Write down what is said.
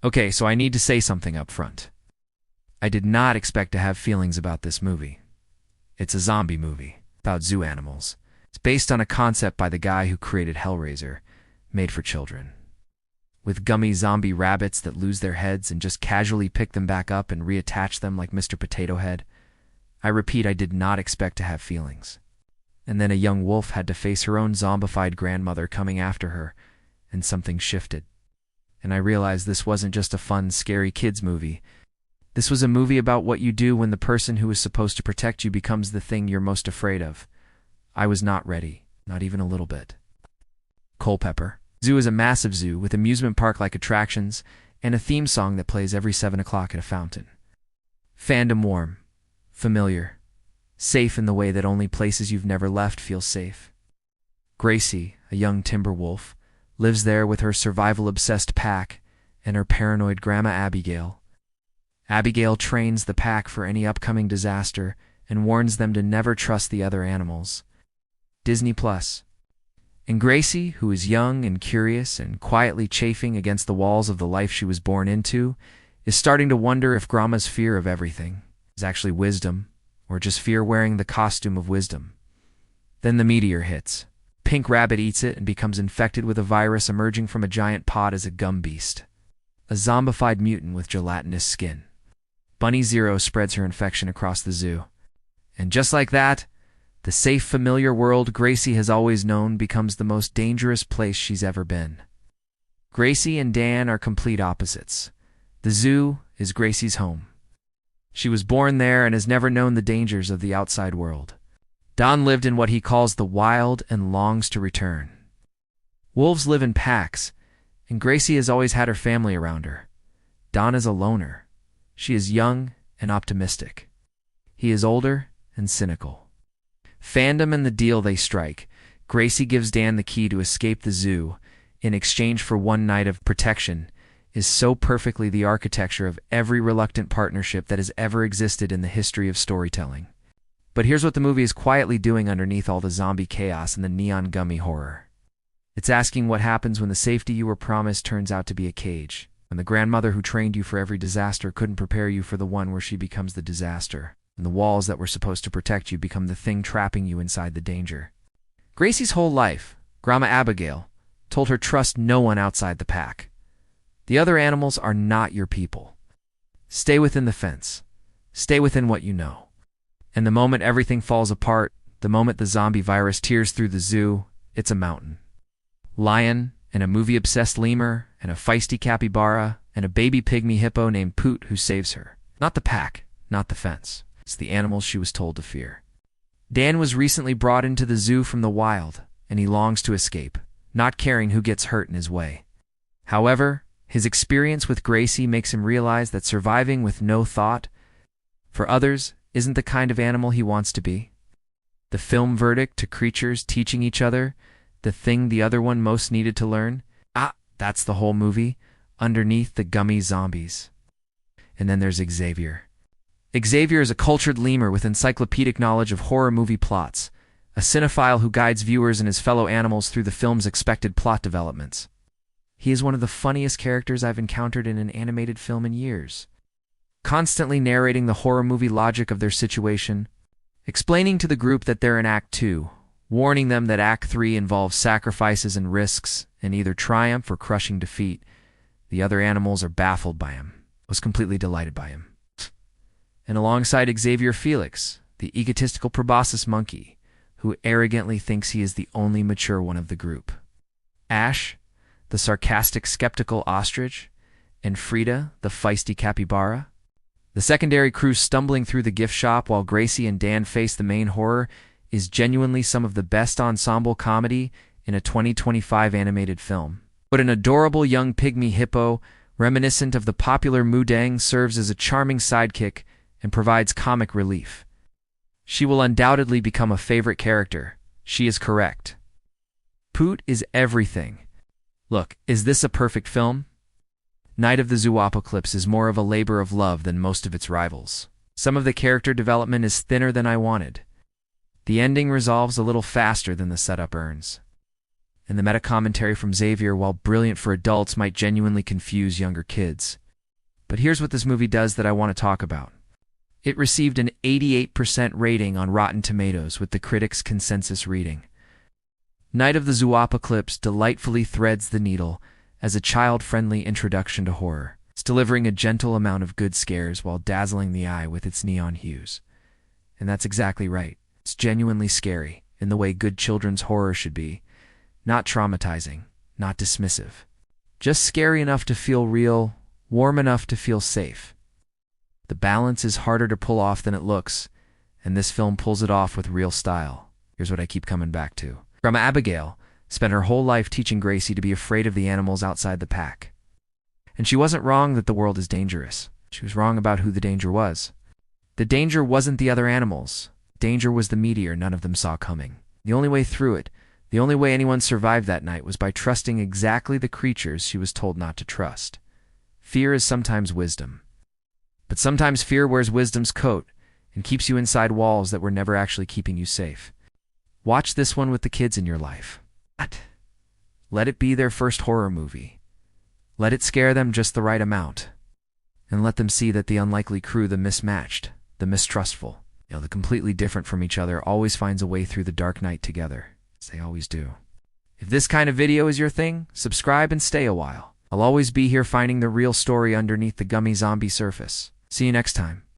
Okay, so I need to say something up front. I did not expect to have feelings about this movie. It's a zombie movie about zoo animals. It's based on a concept by the guy who created Hellraiser, made for children. With gummy zombie rabbits that lose their heads and just casually pick them back up and reattach them like Mr. Potato Head. I repeat, I did not expect to have feelings. And then a young wolf had to face her own zombified grandmother coming after her, and something shifted. And I realized this wasn't just a fun, scary kids movie. This was a movie about what you do when the person who is supposed to protect you becomes the thing you're most afraid of. I was not ready, not even a little bit. Culpeper Zoo is a massive zoo with amusement park-like attractions and a theme song that plays every 7 o'clock at a fountain. Fandom warm, familiar, safe in the way that only places you've never left feel safe. Gracie, a young timber wolf, lives there with her survival-obsessed pack and her paranoid grandma Abigail. Abigail trains the pack for any upcoming disaster and warns them to never trust the other animals. Disney Plus. And Gracie, who is young and curious and quietly chafing against the walls of the life she was born into, is starting to wonder if Grandma's fear of everything is actually wisdom or just fear wearing the costume of wisdom. Then the meteor hits. Pink Rabbit eats it and becomes infected with a virus emerging from a giant pod as a gum beast, a zombified mutant with gelatinous skin. Bunny Zero spreads her infection across the zoo. And just like that, the safe, familiar world Gracie has always known becomes the most dangerous place she's ever been. Gracie and Dan are complete opposites. The zoo is Gracie's home. She was born there and has never known the dangers of the outside world. Don lived in what he calls the wild and longs to return. Wolves live in packs, and Gracie has always had her family around her. Don is a loner. She is young and optimistic. He is older and cynical. Fandom and the deal they strike. Gracie gives Dan the key to escape the zoo in exchange for one night of protection is so perfectly the architecture of every reluctant partnership that has ever existed in the history of storytelling. But here's what the movie is quietly doing underneath all the zombie chaos and the neon gummy horror. It's asking what happens when the safety you were promised turns out to be a cage, when the grandmother who trained you for every disaster couldn't prepare you for the one where she becomes the disaster, and the walls that were supposed to protect you become the thing trapping you inside the danger. Gracie's whole life, Grandma Abigail, told her trust no one outside the pack. The other animals are not your people. Stay within the fence. Stay within what you know. And the moment everything falls apart, the moment the zombie virus tears through the zoo, it's a mountain. Lion, and a movie-obsessed lemur, and a feisty capybara, and a baby pygmy hippo named Poot who saves her. Not the pack, not the fence. It's the animals she was told to fear. Dan was recently brought into the zoo from the wild, and he longs to escape, not caring who gets hurt in his way. However, his experience with Gracie makes him realize that surviving with no thought for others isn't the kind of animal he wants to be. The film verdict to creatures teaching each other the thing the other one most needed to learn. That's the whole movie, underneath the gummy zombies. And then there's Xavier. Xavier is a cultured lemur with encyclopedic knowledge of horror movie plots, a cinephile who guides viewers and his fellow animals through the film's expected plot developments. He is one of the funniest characters I've encountered in an animated film in years, constantly narrating the horror movie logic of their situation, explaining to the group that they're in Act 2, warning them that Act 3 involves sacrifices and risks and either triumph or crushing defeat. The other animals are baffled by him. I was completely delighted by him. And alongside Xavier, Felix, the egotistical proboscis monkey, who arrogantly thinks he is the only mature one of the group. Ash, the sarcastic, skeptical ostrich, and Frida, the feisty capybara. The secondary crew stumbling through the gift shop while Gracie and Dan face the main horror is genuinely some of the best ensemble comedy in a 2025 animated film. But an adorable young pygmy hippo, reminiscent of the popular Mudang, serves as a charming sidekick and provides comic relief. She will undoubtedly become a favorite character. She is correct. Poot is everything. Look, is this a perfect film? Night of the Zoopocalypse is more of a labor of love than most of its rivals. Some of the character development is thinner than I wanted. The ending resolves a little faster than the setup earns. and the meta-commentary from Xavier, while brilliant for adults, might genuinely confuse younger kids. But here's what this movie does that I want to talk about. It received an 88% rating on Rotten Tomatoes with the critics' consensus reading. Night of the Zoopocalypse delightfully threads the needle as a child-friendly introduction to horror. It's delivering a gentle amount of good scares while dazzling the eye with its neon hues. And that's exactly right. It's genuinely scary in the way good children's horror should be. Not traumatizing, not dismissive. Just scary enough to feel real, warm enough to feel safe. The balance is harder to pull off than it looks, and this film pulls it off with real style. Here's what I keep coming back to. Grandma Abigail spent her whole life teaching Gracie to be afraid of the animals outside the pack. And she wasn't wrong that the world is dangerous. She was wrong about who the danger was. The danger wasn't the other animals. Danger was the meteor none of them saw coming. The only way through it, the only way anyone survived that night, was by trusting exactly the creatures she was told not to trust. Fear is sometimes wisdom. But sometimes fear wears wisdom's coat and keeps you inside walls that were never actually keeping you safe. Watch this one with the kids in your life. Let it be their first horror movie. Let it scare them just the right amount. And let them see that the unlikely crew, the mismatched, the mistrustful, the completely different from each other, always finds a way through the dark night together, as they always do. If this kind of video is your thing, subscribe and stay a while. I'll always be here finding the real story underneath the gummy zombie surface. See you next time.